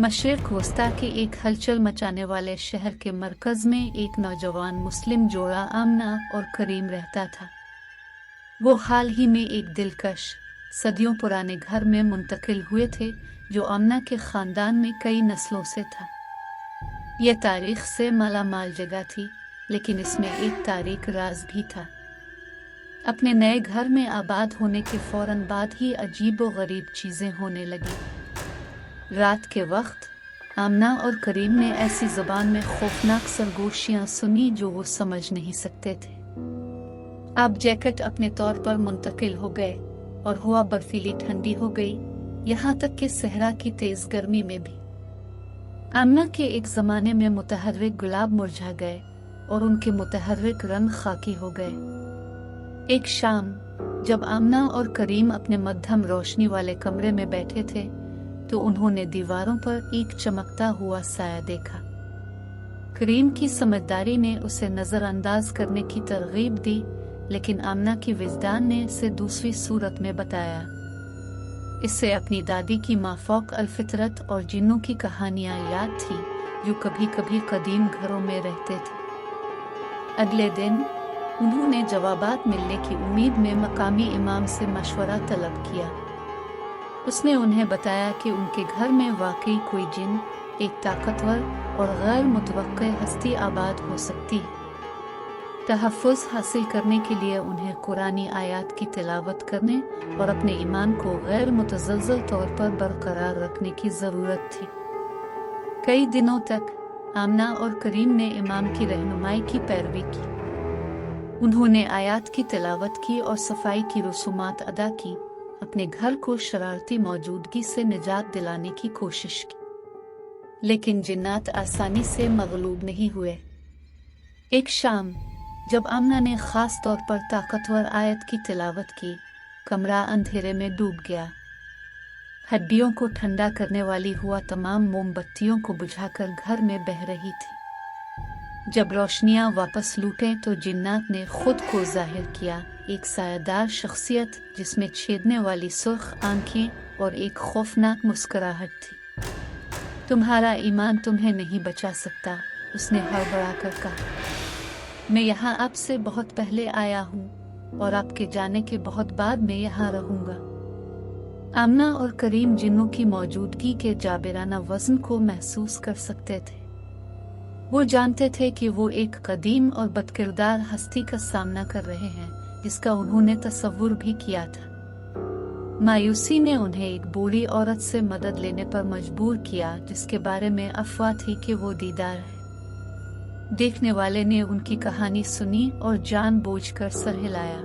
मशरिक़ वस्ता के एक हलचल मचाने वाले शहर के मरकज़ में एक नौजवान मुस्लिम जोड़ा आमना और करीम रहता था। वो हाल ही में एक दिलकश सदियों पुराने घर में मुंतकिल हुए थे जो आमना के ख़ानदान में कई नस्लों से था। यह तारीख़ से मालामाल जगह थी, लेकिन इसमें एक तारीख राज भी था। अपने नए घर में आबाद होने के फ़ौरन बाद ही अजीब व गरीब चीज़ें होने लगी। रात के वक्त आमना और करीम ने ऐसी ज़बान में खौफनाक सरगोशियाँ सुनी जो वो समझ नहीं सकते थे। अब जैकेट अपने तौर पर मुंतकिल हो गए और हुआ बर्फीली ठंडी हो गई, यहाँ तक कि सहरा की तेज़ गर्मी में भी। आमना के एक ज़माने में मुतहर्रिक गुलाब मुरझा गए और उनके मुतहर्रिक रंग खाकी हो गए। एक शाम जब आमना और करीम अपने मध्यम रोशनी वाले कमरे में बैठे थे तो उन्होंने दीवारों पर एक चमकता हुआ साया देखा। करीम की समझदारी ने उसे नज़रअंदाज करने की तरगीब दी, लेकिन आमना की विजदान ने इसे दूसरी सूरत में बताया। इससे अपनी दादी की माफ़ौक़ अल-फितरत और जिन्नों की कहानियाँ याद थी जो कभी कभी कदीम घरों में रहते थे। अगले दिन उन्होंने जवाबात मिलने की उम्मीद में मकामी इमाम से मशवरा तलब किया। उसने उन्हें बताया कि उनके घर में वाकई कोई जिन, एक ताकतवर और गैर मुतवक्के हस्ती आबाद हो सकती है। तहफ़्फ़ुज़ हासिल करने के लिए उन्हें कुरानी आयात की तिलावत करने और अपने ईमान को गैर मुतज़लज़ल तौर पर बरकरार रखने की ज़रूरत थी। कई दिनों तक आमना और करीम ने इमाम की रहनुमाई की पैरवी की। उन्होंने आयात की तिलावत की और सफाई की रसूमात अदा की, अपने घर को शरारती मौजूदगी से निजात दिलाने की कोशिश की। लेकिन जिन्नात आसानी से मगलूब नहीं हुए। एक शाम जब आमना ने ख़ास तौर पर ताकतवर आयत की तिलावत की, कमरा अंधेरे में डूब गया। हड्डियों को ठंडा करने वाली हुआ तमाम मोमबत्तियों को बुझाकर घर में बह रही थी। जब रोशनियां वापस लूटें तो जिन्नात ने खुद को जाहिर किया, एक सायादार शख्सियत जिसमें छेदने वाली सुर्ख आंखें और एक खौफनाक मुस्कुराहट थी। तुम्हारा ईमान तुम्हें नहीं बचा सकता, उसने हड़बड़ाकर कहा। मैं यहाँ आपसे बहुत पहले आया हूँ और आपके जाने के बहुत बाद मैं यहाँ रहूँगा। आमना और करीम जिन्नों की मौजूदगी के जाबिराना वज़न को महसूस कर सकते थे। वो जानते थे कि वो एक कदीम और बदकिरदार हस्ती का सामना कर रहे हैं जिसका उन्होंने तसव्वुर भी किया था। मायूसी ने उन्हें एक बूढ़ी औरत से मदद लेने पर मजबूर किया जिसके बारे में अफवाह थी कि वो दीदार है। देखने वाले ने उनकी कहानी सुनी और जानबूझकर सर हिलाया।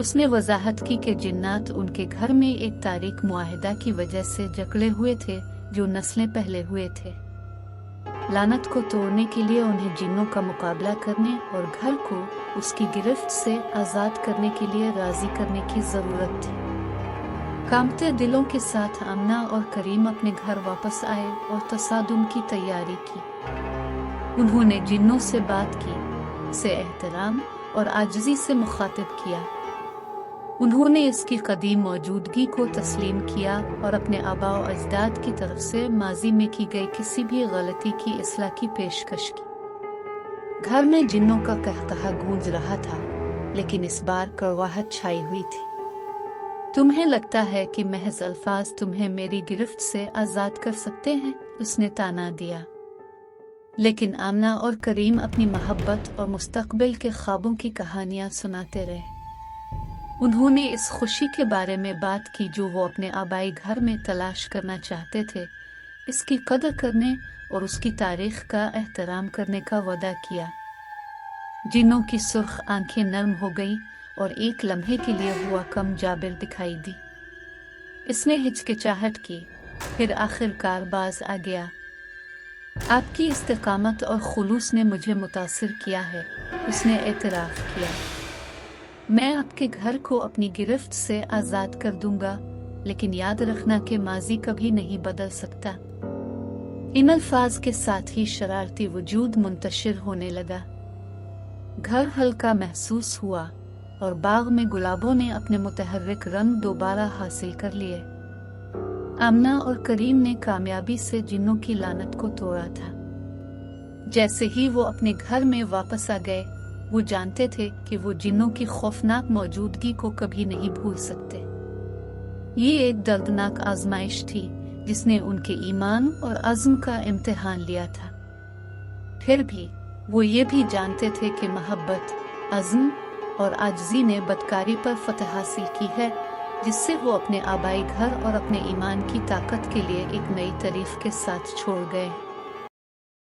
उसने वजाहत की कि जिन्नात उनके घर में एक तारीख मुआहिदा की वजह से जकड़े हुए थे जो नस्लें पहले हुए थे। लानत को तोड़ने के लिए उन्हें जिन्नों का मुकाबला करने और घर को उसकी गिरफ्त से आज़ाद करने के लिए राज़ी करने की ज़रूरत थी। कांपते दिलों के साथ आमना और करीम अपने घर वापस आए और तसादुम की तैयारी की। उन्होंने जिन्नों से बात की, से एहतराम और आजिज़ी से मुखातिब किया। उन्होंने इसकी कदीम मौजूदगी को तस्लीम किया और अपने आबा व अजदाद की तरफ से माजी में की गई किसी भी गलती की इस्लाह की पेशकश की। घर में जिन्नों का कहकहा गूंज रहा था, लेकिन इस बार कड़वाहट छाई हुई थी। तुम्हें लगता है कि महज अल्फाज तुम्हें मेरी गिरफ्त से आज़ाद कर सकते हैं? उसने ताना दिया। लेकिन आमना और करीम अपनी मोहब्बत और मुस्तकबिल के ख्वाबों की कहानियां सुनाते रहे। उन्होंने इस खुशी के बारे में बात की जो वो अपने आबाई घर में तलाश करना चाहते थे, इसकी कदर करने और उसकी तारीख का एहतराम करने का वादा किया। जिन्नों की सुर्ख आंखें नर्म हो गईं और एक लम्हे के लिए हुआ कम जाबिर दिखाई दी। इसने हिचकिचाहट की, फिर आखिरकार बाज आ गया। आपकी इस्तिकामत और खुलूस ने मुझे मुतासिर किया है, उसने एतराफ़ किया। मैं आपके घर को अपनी गिरफ्त से आज़ाद कर दूंगा, लेकिन याद रखना कि माजी कभी नहीं बदल सकता। इन अल्फाज के साथ ही शरारती वजूद मुंतशिर होने लगा। घर हल्का महसूस हुआ और बाग में गुलाबों ने अपने मुतहर्रिक रंग दोबारा हासिल कर लिए। आमना और करीम ने कामयाबी से जिन्नों की लानत को तोड़ा था। जैसे ही वो अपने घर में वापस आ गए, वो जानते थे कि वो जिन्नों की खौफनाक मौजूदगी को कभी नहीं भूल सकते। ये एक दर्दनाक आजमाइश थी जिसने उनके ईमान और अज़्म का इम्तिहान लिया था। फिर भी वो ये भी जानते थे कि मोहब्बत, अज़्म और आजिज़ी ने बदकारी पर फतह हासिल की है, जिससे वो अपने आबाई घर और अपने ईमान की ताकत के लिए एक नई तारीफ के साथ छोड़ गए।